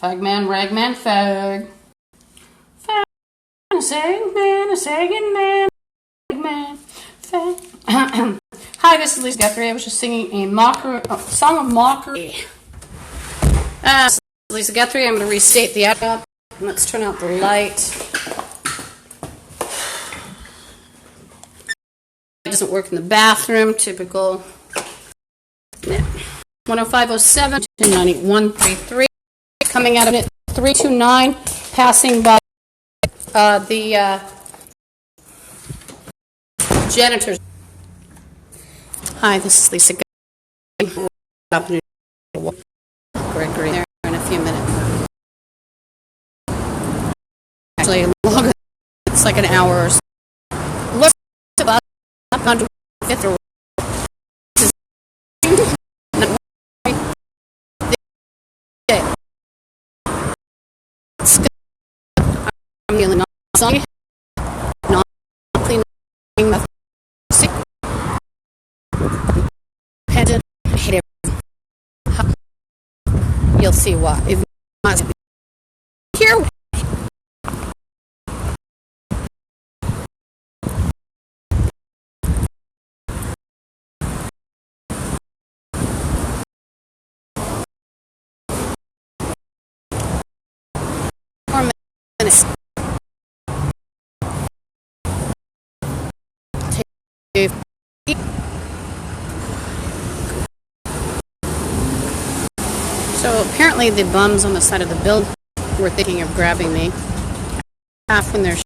Fagman, ragman, fag. Fag, man, a sagging man, ragman, fag. Hi, this is Lisa Guthrie. I was just singing a song of mockery. This is Lisa Guthrie. I'm going to restate the ad. Let's turn out the light. It doesn't work in the bathroom. Typical. 10507 to 9133. Coming out of it 329. Passing by the janitors. Hi, this is Lisa Guthrie. Gregory there in a few minutes. Actually, it's like an hour or so. Look up on 5th or I'm feeling sorry. Not cleaning the sick. Pendant. I hate everything. You'll see why. If not here. So apparently the bums on the side of the building were thinking of grabbing me. Half when they're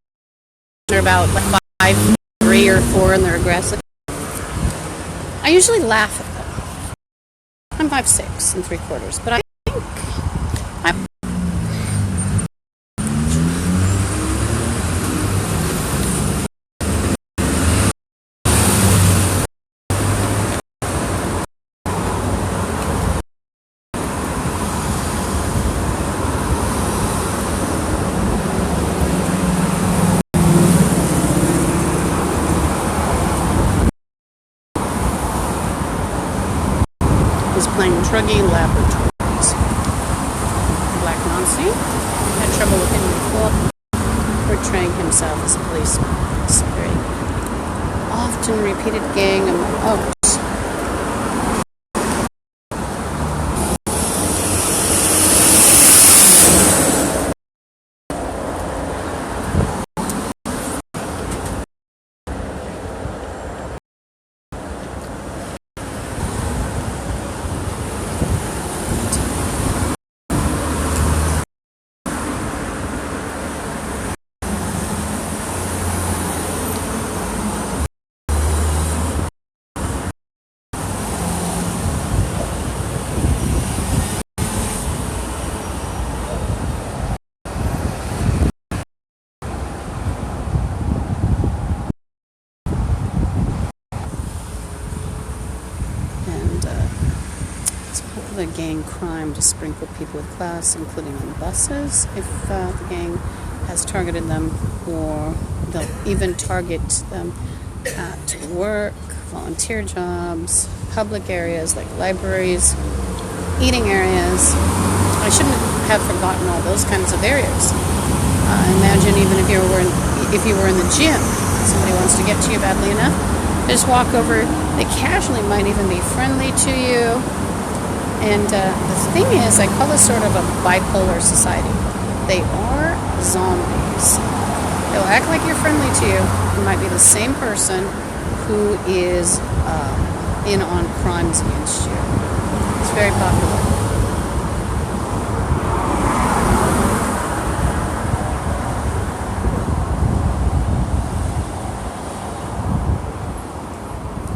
about 5, 3, or 4 and they're aggressive. I usually laugh at them. I'm 5'6" and 3/4, but I think I'm playing druggy laboratories. Black Nancy had trouble with him before, portraying himself as a policeman. It's a very often repeated gang among others. Gang crime to sprinkle people with class, including on buses, if the gang has targeted them, or they'll even target them at work, volunteer jobs, public areas like libraries, eating areas. I shouldn't have forgotten all those kinds of areas. Imagine even if you were in the gym, somebody wants to get to you badly enough, just walk over. They casually might even be friendly to you. And the thing is, I call this sort of a bipolar society. They are zombies. They'll act like you're friendly to you. It might be the same person who is in on crimes against you. It's very popular.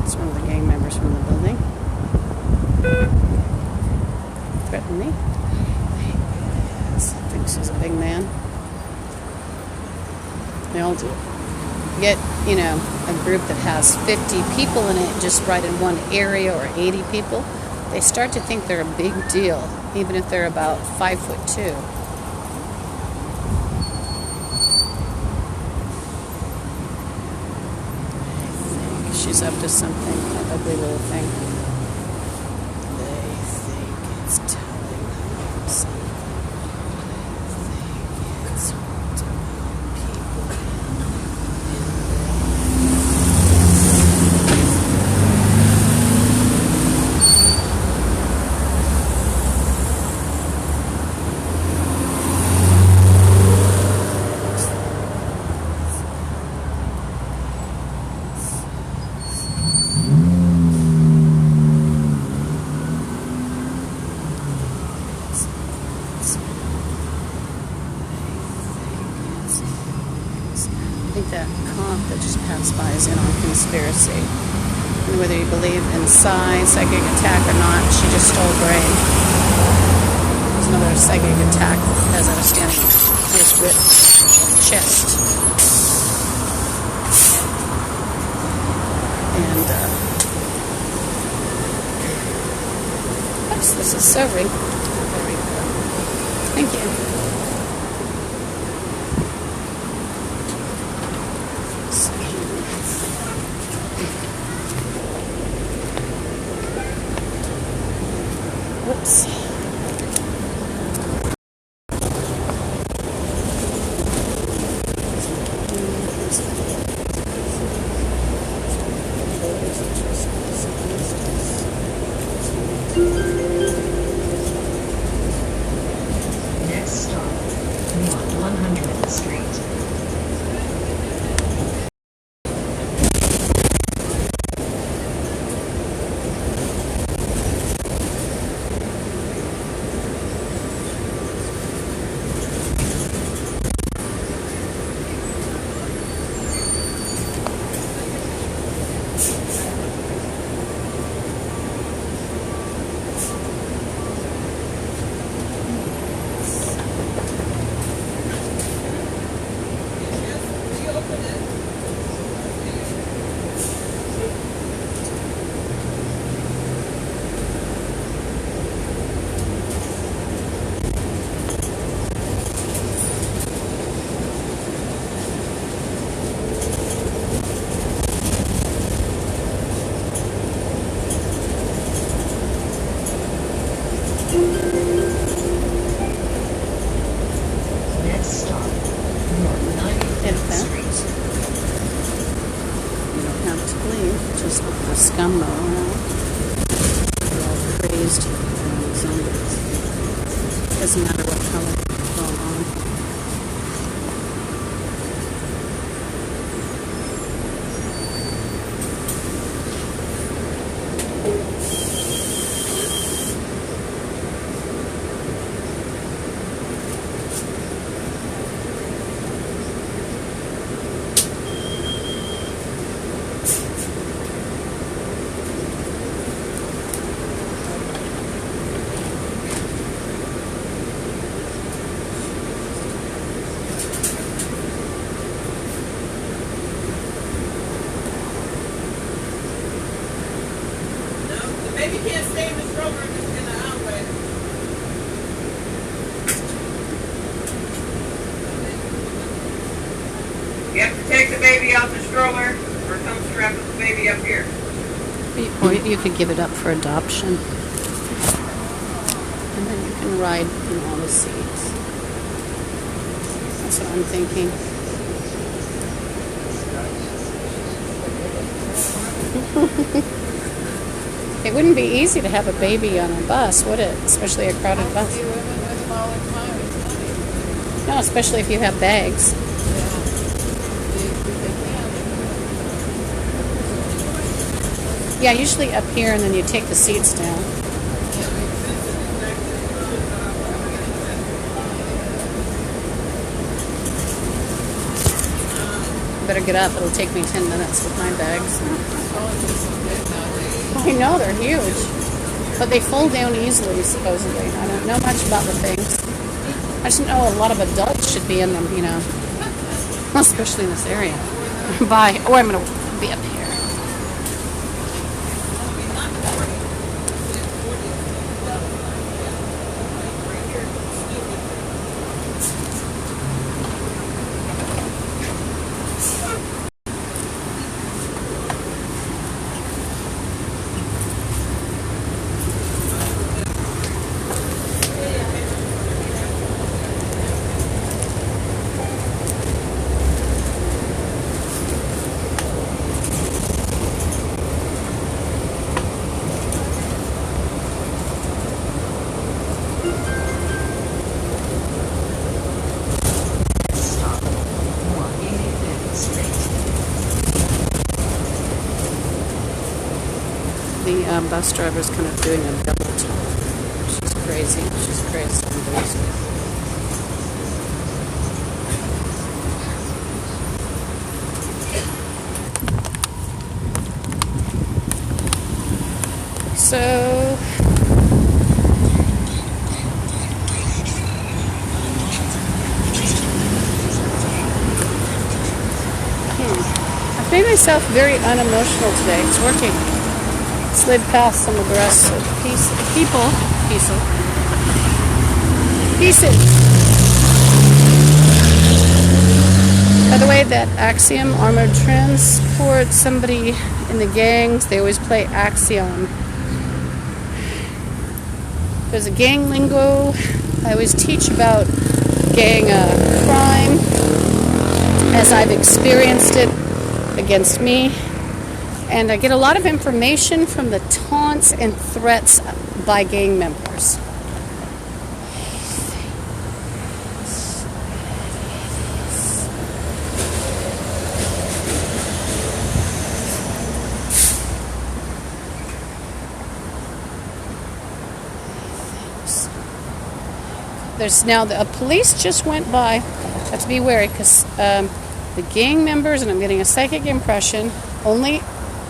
It's one of the gang members from the building. Threaten me. Yes, thinks he's a big man. They all do. Get, a group that has 50 people in it just right in one area, or 80 people. They start to think they're a big deal, even if they're about 5'2". I think she's up to something, that ugly little thing. They think it's telling them something. think that cop that just passed by is in on conspiracy. And whether you believe in psychic attack or not, she just stole brain. There's another psychic attack as I was standing on his ripped chest. And, oops, this is so wrinkled. Thank you. Whoops. Next stop, North 100th Street. Next stop, North 95th Street. You don't have to leave, just let the scum roll around. They're all crazed zombies. Doesn't matter what color they're all on. Baby can't stay in the stroller in the alleyway. You have to take the baby out the stroller or come strap the baby up here. Or you could give it up for adoption. And then you can ride in all the seats. That's what I'm thinking. It wouldn't be easy to have a baby on a bus, would it? Especially a crowded bus. No, especially if you have bags. Yeah, usually up here and then you take the seats down. Better get up, it'll take me 10 minutes with my bags. I know, they're huge. But they fold down easily, supposedly. I don't know much about the things. I just know a lot of adults should be in them, you know. Especially in this area. Bye. Oh, I'm going to be up here. The bus driver's kind of doing a double talk. She's crazy. She's crazy. So I've made myself very unemotional today. It's working. Slid past some of the rest of the pieces. By the way, that Axiom armored transport, somebody in the gangs, they always play Axiom. There's a gang lingo. I always teach about gang crime as I've experienced it against me. And I get a lot of information from the taunts and threats by gang members. There's now the police just went by. Have to be wary because the gang members, and I'm getting a psychic impression, only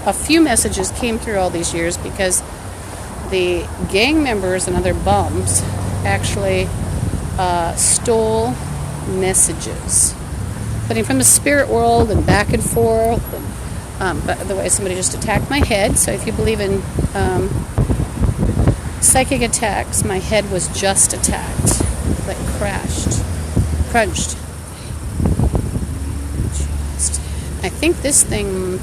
a few messages came through all these years because the gang members and other bums actually stole messages, putting from the spirit world and back and forth. And, by the way, somebody just attacked my head. So if you believe in psychic attacks, my head was just attacked, like crunched. I think this thing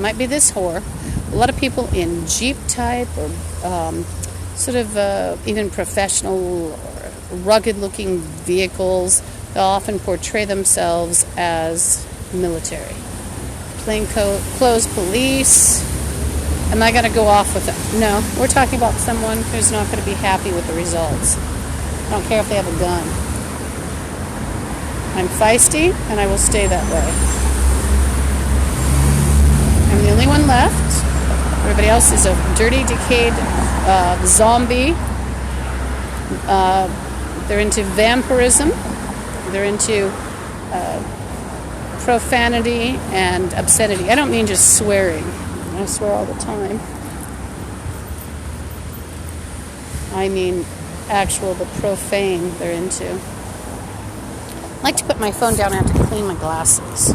might be this whore. A lot of people in Jeep type or sort of even professional or rugged-looking vehicles, they'll often portray themselves as military. Plainclothes police. Am I going to go off with them? No, we're talking about someone who's not going to be happy with the results. I don't care if they have a gun. I'm feisty, and I will stay that way. I'm the only one left. Everybody else is a dirty, decayed zombie. They're into vampirism. They're into profanity and obscenity. I don't mean just swearing. I swear all the time. I mean the profane they're into. I like to put my phone down. I have to clean my glasses.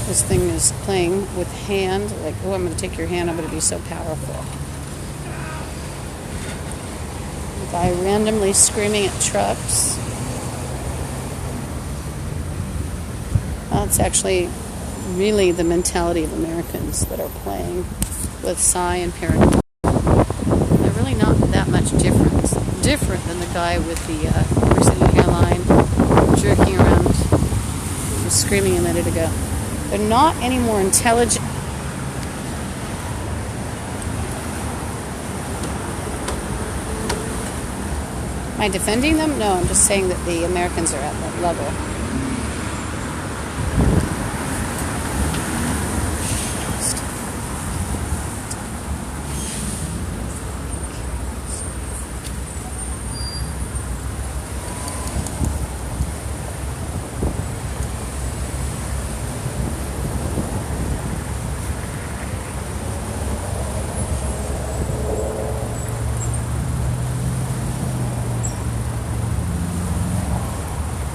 This thing is playing with hand, like, oh, I'm going to take your hand, I'm going to be so powerful. A guy randomly screaming at trucks. Well, it's actually really the mentality of Americans that are playing with psi and paranoia. They're really not that much different than the guy with the receding hairline jerking around. He was screaming a minute ago. They're not any more intelligent. Am I defending them? No, I'm just saying that the Americans are at that level.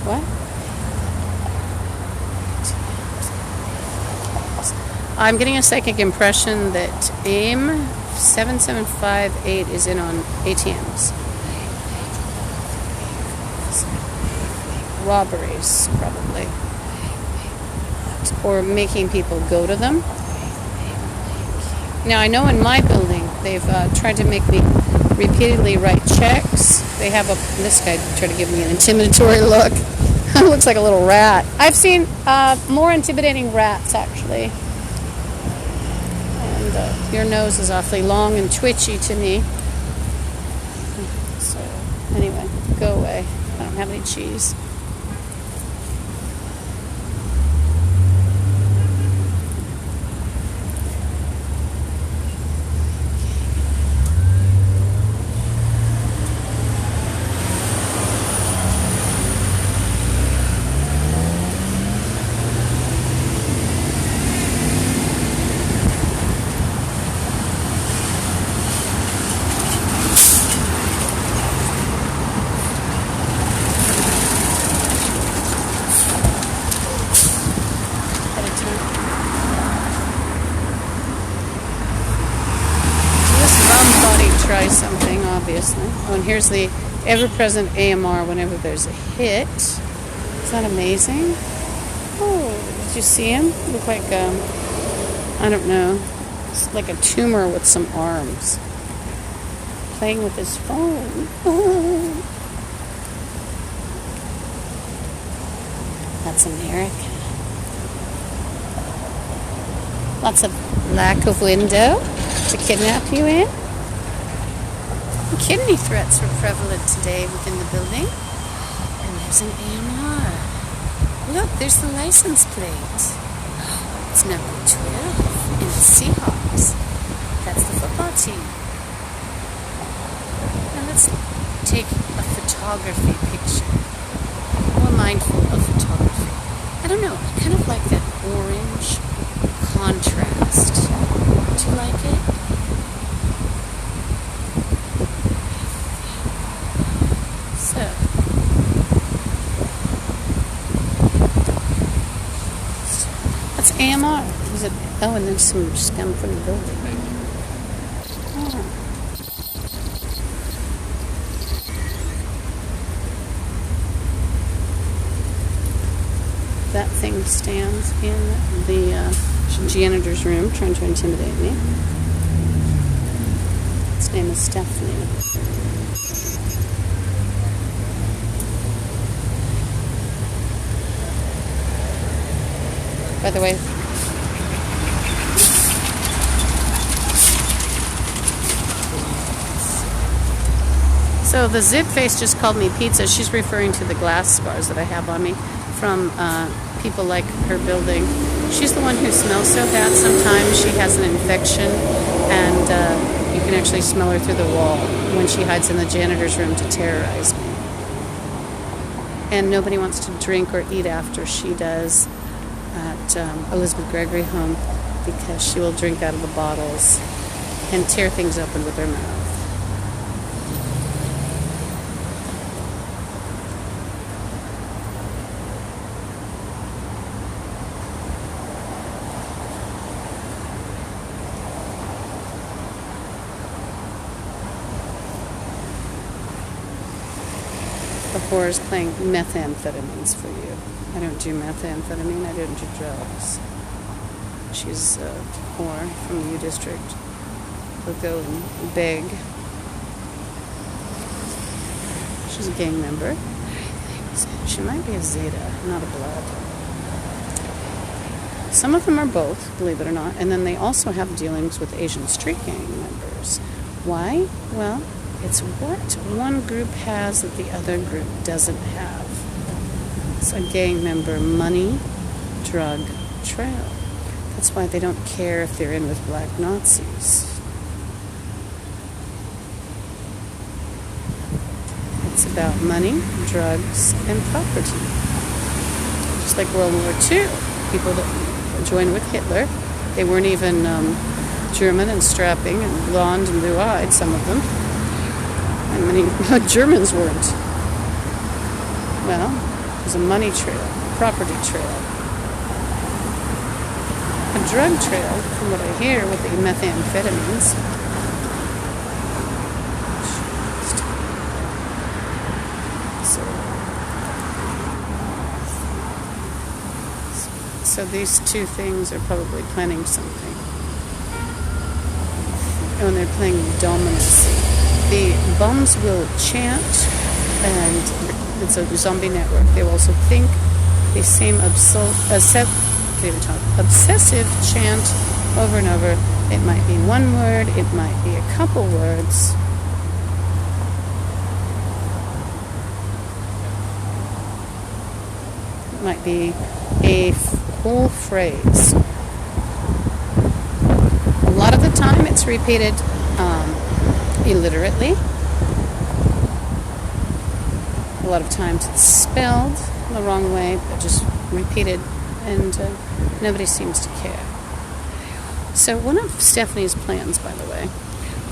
What? I'm getting a psychic impression that AIM 7758 is in on ATMs. robberies, probably. Or making people go to them. Now, I know in my building, they've tried to make me repeatedly write checks. They have this guy tried to give me an intimidatory look. Looks like a little rat. I've seen more intimidating rats, actually. And your nose is awfully long and twitchy to me. So, anyway, go away. I don't have any cheese. Try something, obviously. Oh, and here's the ever-present AMR whenever there's a hit. Is that amazing? Oh, did you see him? Look like, I don't know, it's like a tumor with some arms. Playing with his phone. Oh. That's America. Lots of lack of window to kidnap you in. Kidney threats were prevalent today within the building. And there's an AMR. Look, there's the license plate. It's number 12 in the Seahawks. That's the football team. Now let's take a photography picture. More mindful of photography. I don't know, I kind of like that orange contrast. Do you like it? AMR. Oh, and then some scum from the building. Oh. That thing stands in the janitor's room trying to intimidate me. Its name is Stephanie. By the way, so the Zit Face just called me pizza. She's referring to the glass scars that I have on me from people like her building. She's the one who smells so bad sometimes. She has an infection, and you can actually smell her through the wall when she hides in the janitor's room to terrorize me. And nobody wants to drink or eat after she does at Elizabeth Gregory home, because she will drink out of the bottles and tear things open with her mouth. The whore's playing methamphetamines for you. I don't do methamphetamine, I don't do drugs. She's a whore from the U District. Will go and beg. She's a gang member. She might be a Zeta, not a Blood. Some of them are both, believe it or not, and then they also have dealings with Asian street gang members. Why? Well, it's what one group has that the other group doesn't have. It's a gang member money, drug, trail. That's why they don't care if they're in with black Nazis. It's about money, drugs, and property. Just like World War II. People that joined with Hitler, they weren't even German and strapping and blonde and blue-eyed, some of them. And many Germans weren't. Well, there's a money trail, a property trail, a drug trail, from what I hear, with the methamphetamines. So, So these two things are probably planning something. When they're playing dominance, the bums will chant, and it's a zombie network. They will also think the same obsessive chant over and over. It might be one word, it might be a couple words. It might be a whole phrase. A lot of the time it's repeated illiterately. A lot of times it's spelled the wrong way, but just repeated, and nobody seems to care. So one of Stephanie's plans, by the way,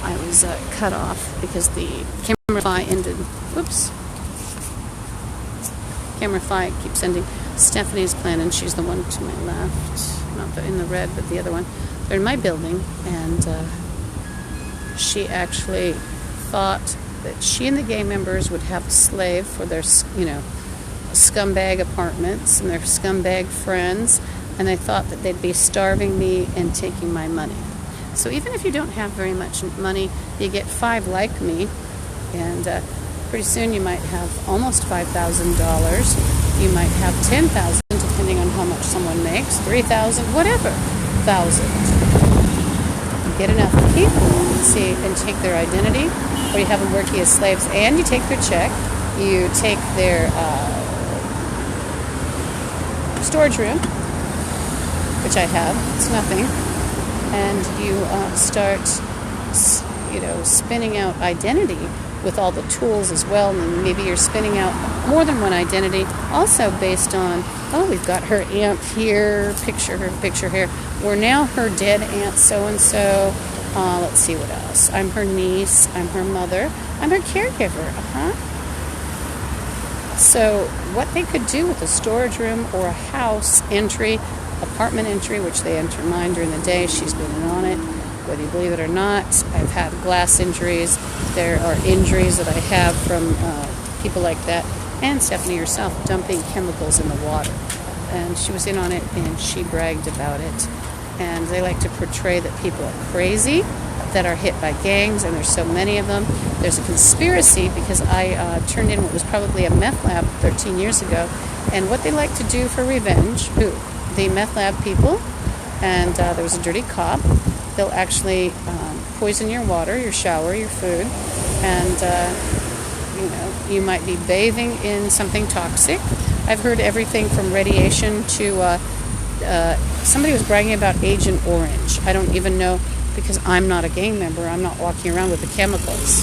I was cut off because the CameraFi ended. Whoops. CameraFi keeps sending Stephanie's plan, and she's the one to my left, not in the red, but the other one. They're in my building, and she actually thought that she and the gay members would have a slave for their, scumbag apartments and their scumbag friends, and they thought that they'd be starving me and taking my money. So even if you don't have very much money, you get 5 like me, and pretty soon you might have almost $5,000. You might have $10,000, depending on how much someone makes, $3,000, whatever, thousand. You get enough people, and take their identity, or you have them working as slaves, and you take their check, you take their storage room, which I have, it's nothing, and you start, spinning out identity with all the tools as well, and maybe you're spinning out more than one identity, also based on, we've got her aunt here, picture here, we're now her dead aunt so-and-so, let's see what else, I'm her niece, I'm her mother, I'm her caregiver, So what they could do with a storage room or a house entry, apartment entry, which they enter mine during the day, she's been in on it, whether you believe it or not. I've had glass injuries. There are injuries that I have from people like that, and Stephanie herself dumping chemicals in the water. And she was in on it, and she bragged about it. And they like to portray that people are crazy, that are hit by gangs, and there's so many of them. There's a conspiracy because I turned in what was probably a meth lab 13 years ago, and what they like to do for revenge, the meth lab people, and there was a dirty cop. They'll actually poison your water, your shower, your food, and you might be bathing in something toxic. I've heard everything from radiation to somebody was bragging about Agent Orange. I don't even know, because I'm not a gang member. I'm not walking around with the chemicals.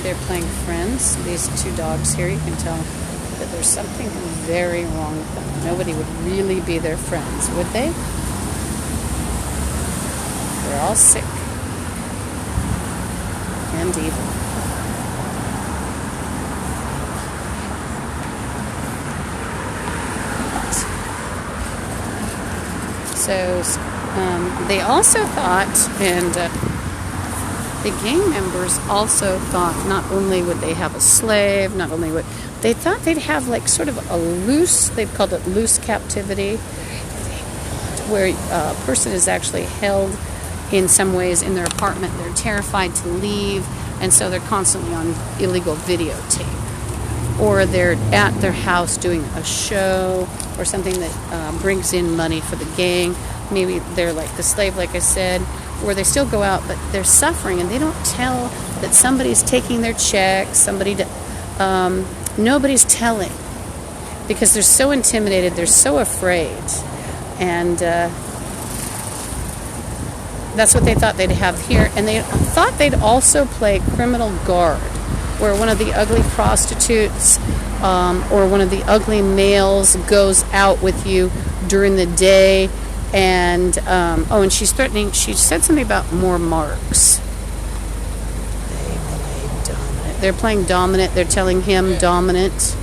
They're playing friends. These 2 dogs here, you can tell that there's something very wrong with them. Nobody would really be their friends, would they? They're all sick and evil. So they also thought, and the gang members also thought, not only would they have a slave, not only would they thought they'd have like sort of a loose, they've called it loose captivity, where a person is actually held in some ways in their apartment. They're terrified to leave, and so they're constantly on illegal videotape, or they're at their house doing a show or something that brings in money for the gang. Maybe they're like the slave, like I said, where they still go out, but they're suffering, and they don't tell that somebody's taking their check, nobody's telling, because they're so intimidated, they're so afraid, and that's what they thought they'd have here. And they thought they'd also play criminal guard, where one of the ugly prostitutes or one of the ugly males goes out with you during the day, and and she's threatening. She said something about more marks. They play dominant. They're playing dominant. They're telling him dominant.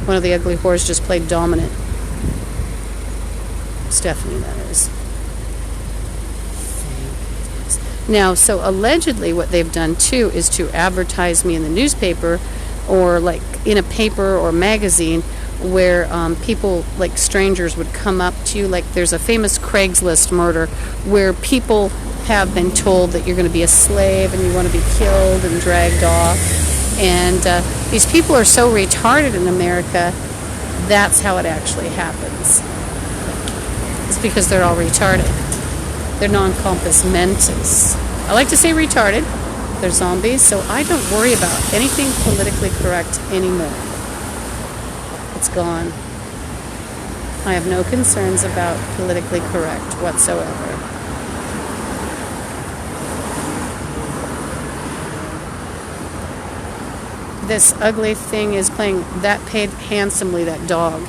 One of the ugly whores just played dominant. Stephanie, that is. Now, so allegedly what they've done too is to advertise me in the newspaper or like in a paper or magazine where people, like strangers, would come up to you. Like there's a famous Craigslist murder where people have been told that you're going to be a slave and you want to be killed and dragged off. And these people are so retarded in America, that's how it actually happens. It's because they're all retarded. They're non-compos mentis. I like to say retarded. They're zombies, so I don't worry about anything politically correct anymore. It's gone. I have no concerns about politically correct whatsoever. This ugly thing is playing, that paid handsomely, that dog.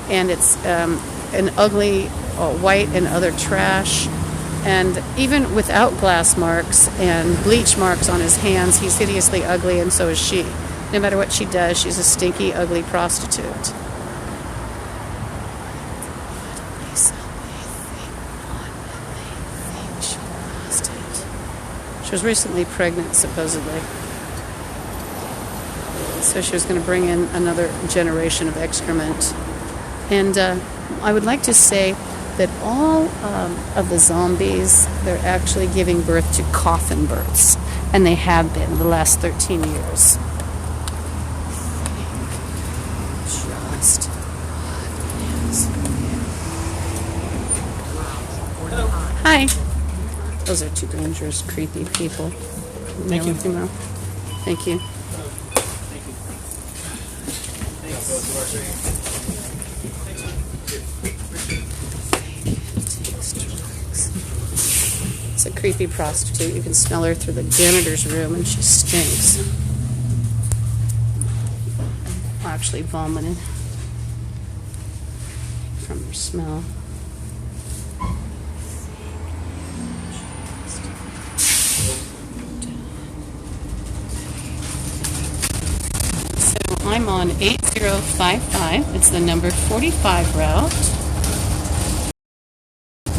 And it's an ugly white and other trash. And even without glass marks and bleach marks on his hands, he's hideously ugly, and so is she. No matter what she does, she's a stinky, ugly prostitute. She was recently pregnant, supposedly. So she was going to bring in another generation of excrement. And I would like to say that all of the zombies, they're actually giving birth to coffin births. And they have been the last 13 years. Just. Hi. Those are two dangerous, creepy people. Thank you. Thank you. It's a creepy prostitute. You can smell her through the janitor's room, and she stinks. Actually vomited from her smell. So I'm on 8055. It's the number 45 route.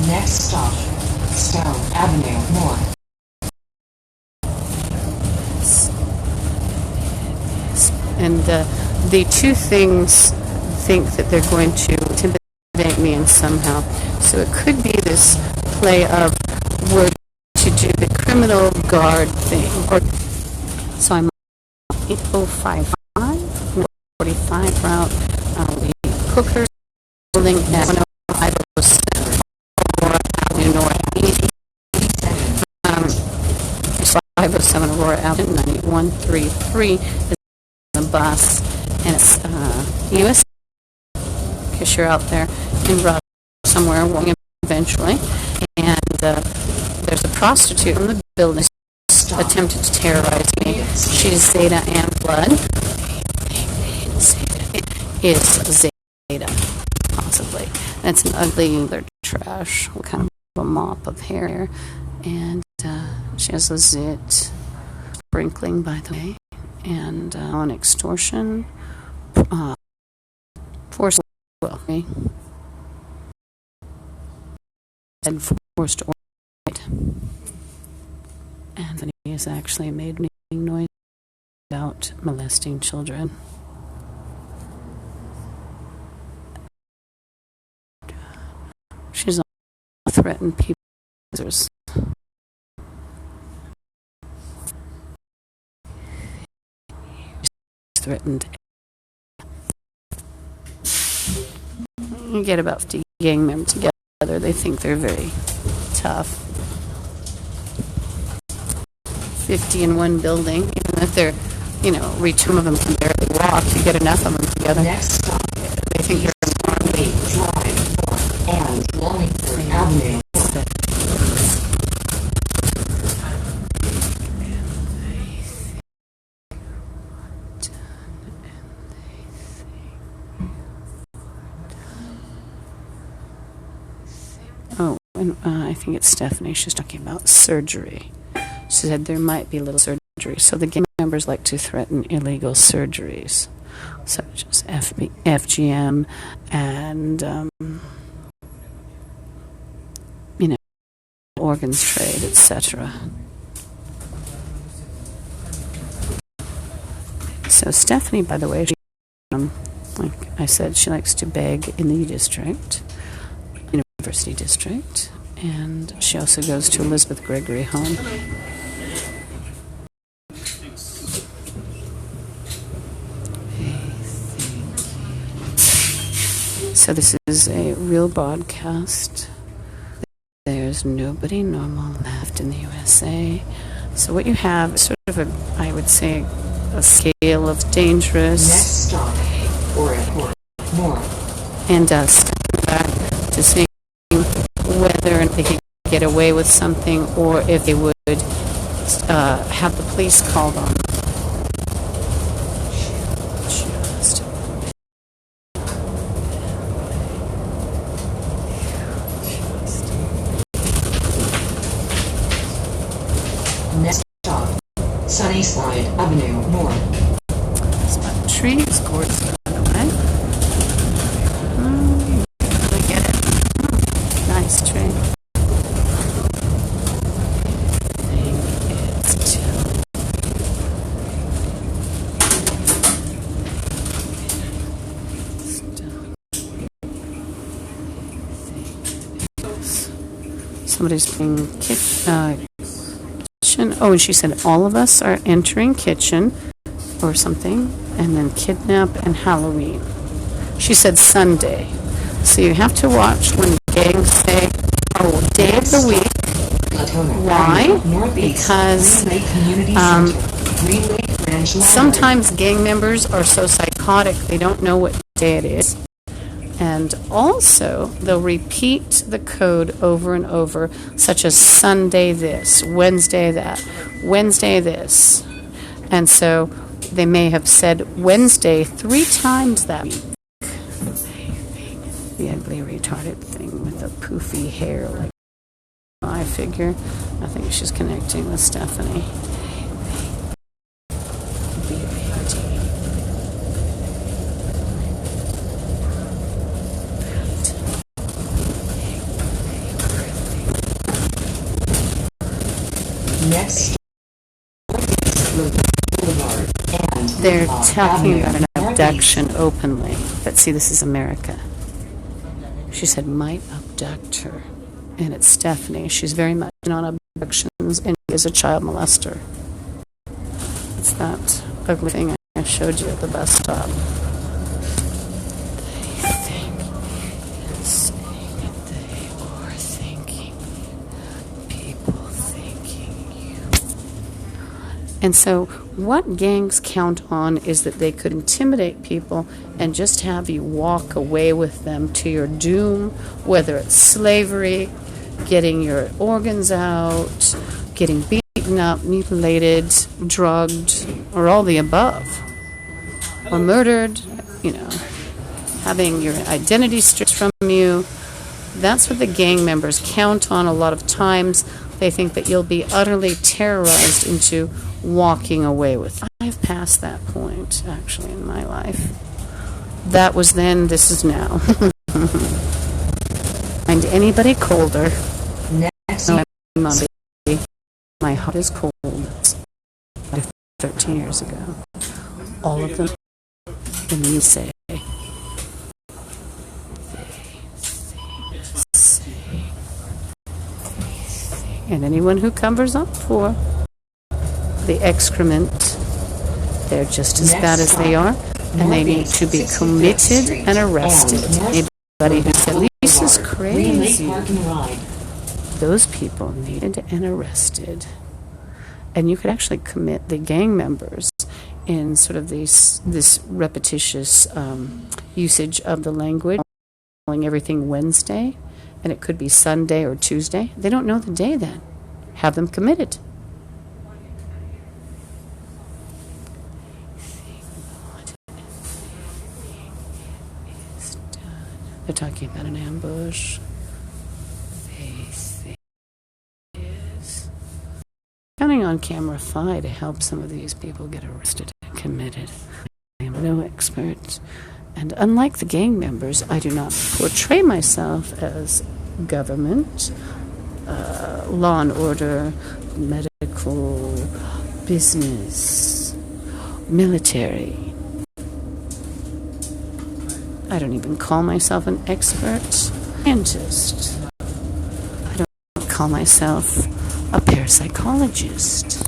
Next stop, Stone Avenue North. And the two things think that they're going to intimidate me in somehow. So it could be this play of we're to do the criminal guard thing. Or so I'm 8055, 45 route. The Cooker building at 10507 Aurora Avenue Northeast. 507 Aurora Avenue 9133 is the bus, and it's U.S. because you're out there in Rock somewhere walking eventually, and there's a prostitute in the building attempted to terrorize me. She's Zeta and Blood. Is Zeta, possibly. That's an ugly, they're trash, kind of a mop of hair, and she has a zit, sprinkling, by the way, and on extortion, forced will, and forced or Anthony has actually made noise about molesting children. She's threatened people. Threatened. You get about 50 gang members together. They think they're very tough. 50 in one building, even if they're, two of them can barely walk. You get enough of them together. Next stop, They think they're Lee Drive North and Wallingford Avenue. Oh, and I think it's Stephanie. She's talking about surgery. She said there might be a little surgery. So the gang members like to threaten illegal surgeries, such as FGM and organs trade, etc. So Stephanie, by the way, like I said, she likes to beg in the University District, and she also goes to Elizabeth Gregory Home. So this is a real broadcast. There's nobody normal left in the USA. So what you have is sort of I would say, a scale of dangerous. Next stop, Aurora More. And stepping back to seeing whether they could get away with something or if they would have the police called on them. Next stop, Satanist Avenue North. It's about trees, gorgeous, by the way. I get it. Nice tree. Somebody's playing kitchen. Oh, and she said all of us are entering kitchen or something, and then kidnap and Halloween. She said Sunday. So you have to watch when gangs say, oh, day of the week. Why? Because sometimes gang members are so psychotic they don't know what day it is. And also, they'll repeat the code over and over, such as Sunday this, Wednesday that, Wednesday this. And so they may have said Wednesday 3 times that week. The ugly, retarded thing with the poofy hair, like I figure. I think she's connecting with Stephanie. Next, they're talking about an abduction openly. But see, this is America. She said, might abduct her. And it's Stephanie. She's very much on abductions and is a child molester. It's that ugly thing I showed you at the bus stop. And so what gangs count on is that they could intimidate people and just have you walk away with them to your doom, whether it's slavery, getting your organs out, getting beaten up, mutilated, drugged, or all the above, or murdered, having your identity stripped from you. That's what the gang members count on a lot of times. They think that you'll be utterly terrorized into walking away with. I've passed that point, actually, in my life. That was then, this is now. Find anybody colder. Next. No, my heart is cold. 13 years ago. All of them. And then you say, and anyone who covers up for the excrement, they're just as bad as they are, and they need to be committed and arrested. Anybody who said, Lisa's crazy, those people needed and arrested. And you could actually commit the gang members in sort of this repetitious usage of the language, calling everything Wednesday, and it could be Sunday or Tuesday. They don't know the day then. Have them committed. They're talking about an ambush. Counting on CameraFi to help some of these people get arrested and committed. I am no expert. And unlike the gang members, I do not portray myself as government, law and order, medical, business, military. I don't even call myself an expert scientist. I don't call myself a parapsychologist.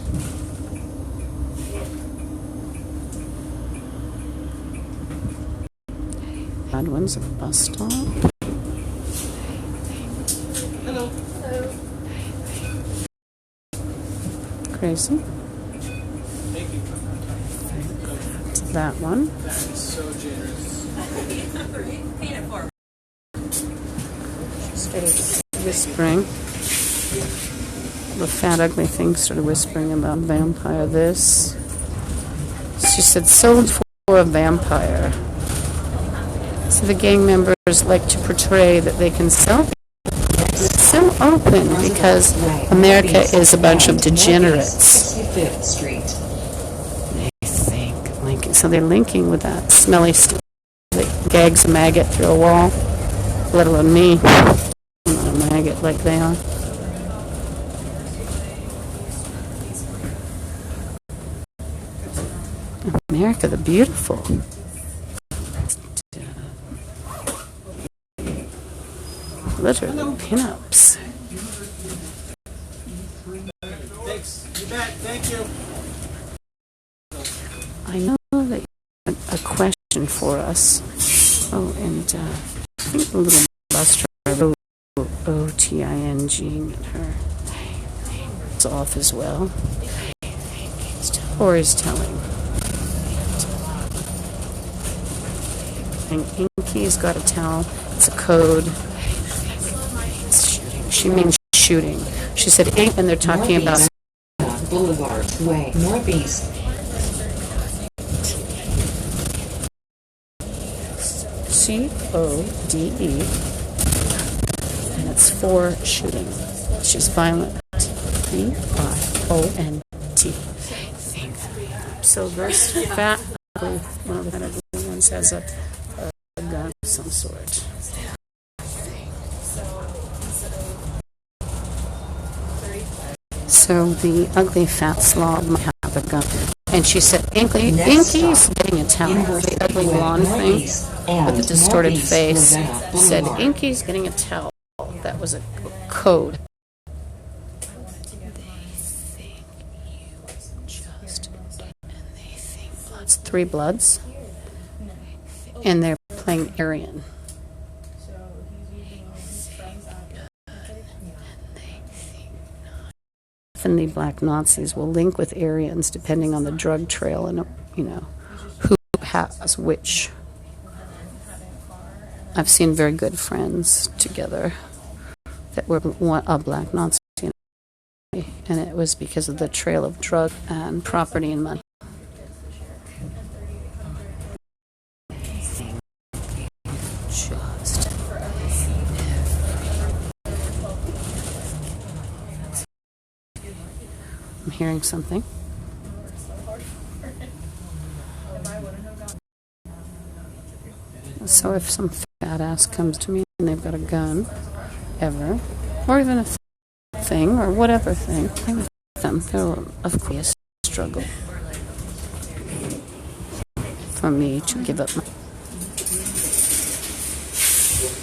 Bad ones at the bus stop. Hello. Crazy. Thank you. That one. That is so generous. Started whispering. The fat, ugly thing started whispering about vampire this. She said, sold for a vampire. So the gang members like to portray that they can sell. It's so open because America is a bunch of degenerates. 65th Street. They think linking. So they're linking with that smelly stuff that gags a maggot through a wall, let alone me. I'm not a maggot like they are. America the Beautiful. Literally pinups. Thanks. You bet. Thank you. I know that you had a question for us. Oh, and I think the little bus driver, O-T-I-N-G, her is off as well. Or is telling. And Inky's got to tell. It's a code. It's shooting. She means shooting. She said ink, and they're talking about Boulevard Way, Northeast. C-O-D-E, and it's for shooting. She's violent. V-I-O-N-T. So this fat, one of the fat ugly ones has a gun of some sort. So the ugly fat slob might have a gun. And she said, Inky's getting a towel. The ugly blonde thing with the distorted face said, Inky's getting a towel. That was a code. It's 3 Bloods. And they're playing Aryan. Often the black Nazis will link with Aryans depending on the drug trail and, who has which. I've seen very good friends together that were a black Nazi, and it was because of the trail of drug and property and money. I'm hearing something. So if some fat ass comes to me and they've got a gun, ever, or even a thing, or whatever thing, I with them. They're, of course, a struggle for me to give up.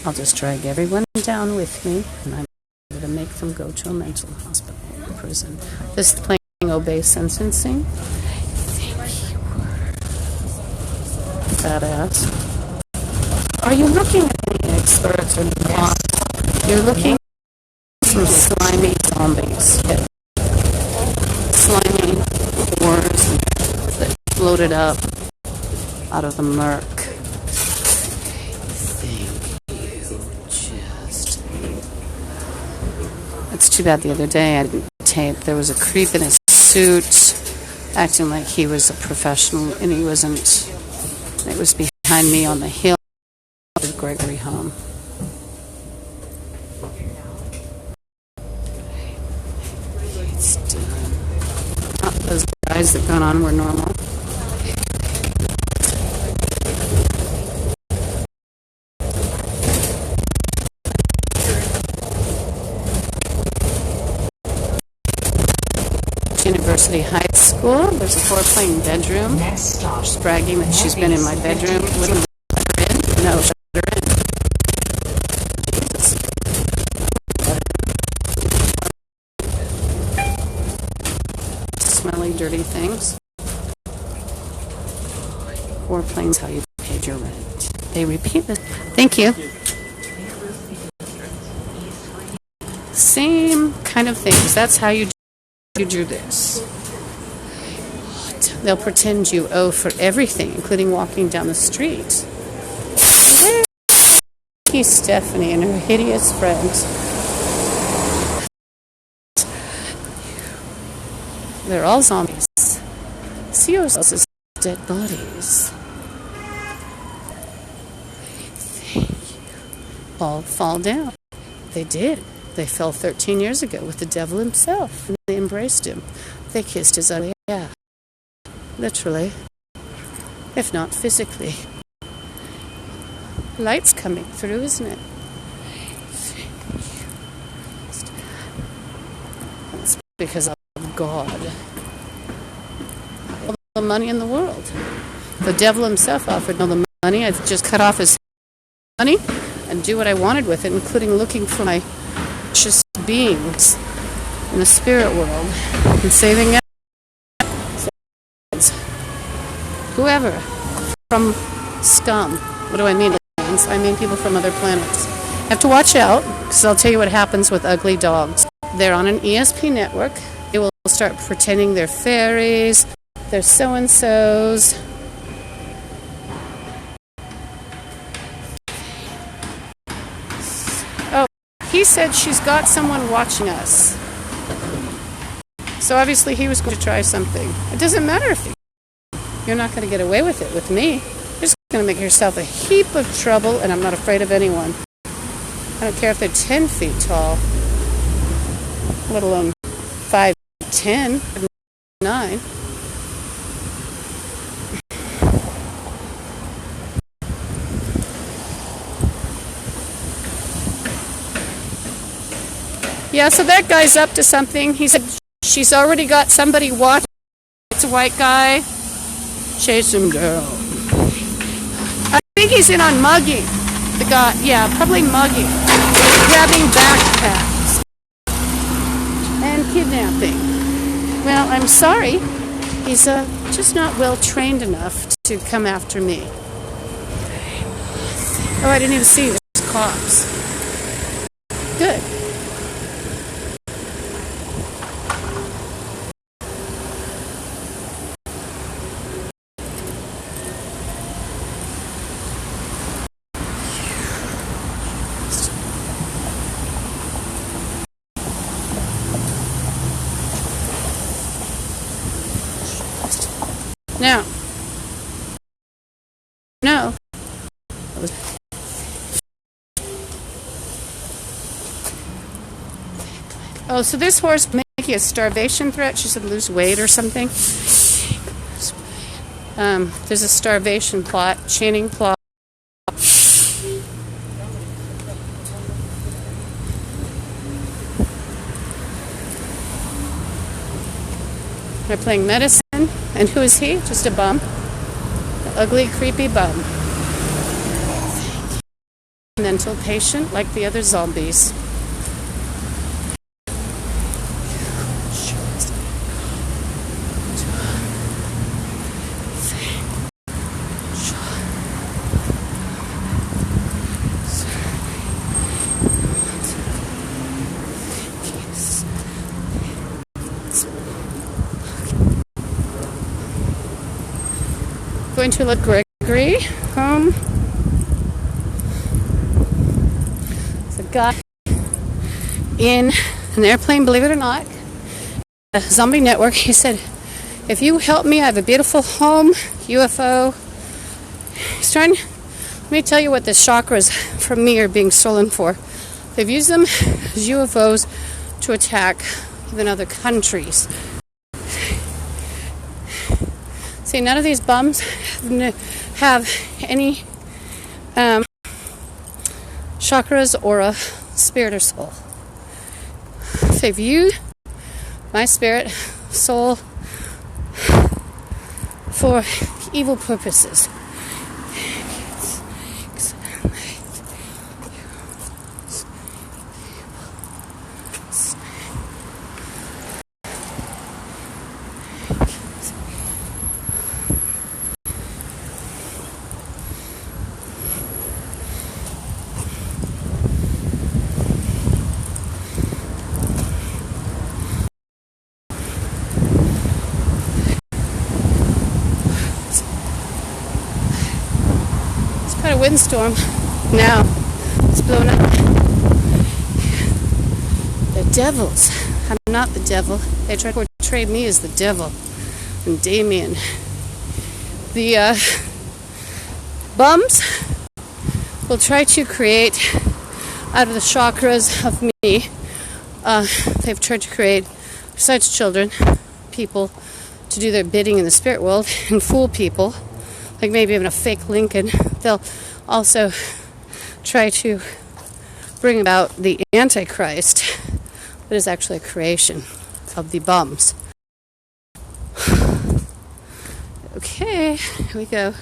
I'll just drag everyone down with me, and I'm going to make them go to a mental hospital or prison. This is playing obey sentencing. Thank you, fat ass. Are you looking at any experts or not? You're looking at some slimy zombies. Slimy wars that floated up out of the murk. It's too bad the other day I didn't tape. There was a creep in his suit acting like he was a professional, and he wasn't. It was behind me on the hill. Gregory home. It's done. Those guys that got on were normal. University High School. There's a four-plane bedroom. Next stop. She's bragging that she's been in my bedroom. Wouldn't let her in? No, shut her in. Jesus. Smelly, dirty things. Four planes, how you paid your rent. They repeat this. Thank you. Same kind of things. That's how you do this. They'll pretend you owe for everything, including walking down the street. He's Stephanie and her hideous friend. They're all zombies. See yourselves as dead bodies. All fall down. They did. They fell 13 years ago with the devil himself. And they embraced him. They kissed his ugly ass. Literally. If not physically. Light's coming through, isn't it? That's because of God. All the money in the world. The devil himself offered all the money. I just cut off his money and do what I wanted with it, including looking for my precious beings in the spirit world and saving them. Whoever from scum. What do I mean? I mean people from other planets. You have to watch out, because I'll tell you what happens with ugly dogs. They're on an ESP network. They will start pretending they're fairies, they're so-and-sos. Oh, he said she's got someone watching us. So obviously he was going to try something. It doesn't matter if you're not going to get away with it with me. You're just going to make yourself a heap of trouble, and I'm not afraid of anyone. I don't care if they're 10 feet tall, let alone 5'10", 9. Yeah, so that guy's up to something. He said she's already got somebody watching. It's a white guy. Chase him down. I think he's in on mugging. The guy, yeah, probably mugging. Grabbing backpacks. And kidnapping. Well, I'm sorry. He's just not well trained enough to come after me. Oh, I didn't even see there's cops. Good. Now, no. Oh, so this horse making a starvation threat. She said lose weight or something. There's a starvation plot, chaining plot. They're playing medicine. And who is he? Just a bum. An ugly, creepy bum. Mental patient like the other zombies. Going to let Gregory home. There's a guy in an airplane, believe it or not, a zombie network. He said, if you help me, I have a beautiful home, UFO. He's trying, let me tell you what the chakras from me are being stolen for. They've used them as UFOs to attack even other countries. See, none of these bums have any chakras or a spirit or soul. They've used my spirit soul for evil purposes. A windstorm now. It's blown up. The devils. I'm not the devil. They try to portray me as the devil. And Damien. The bums will try to create out of the chakras of me. They've tried to create, besides children, people to do their bidding in the spirit world and fool people. Like maybe even a fake Lincoln. They'll also try to bring about the Antichrist, that is actually a creation of the bums. Okay, here we go.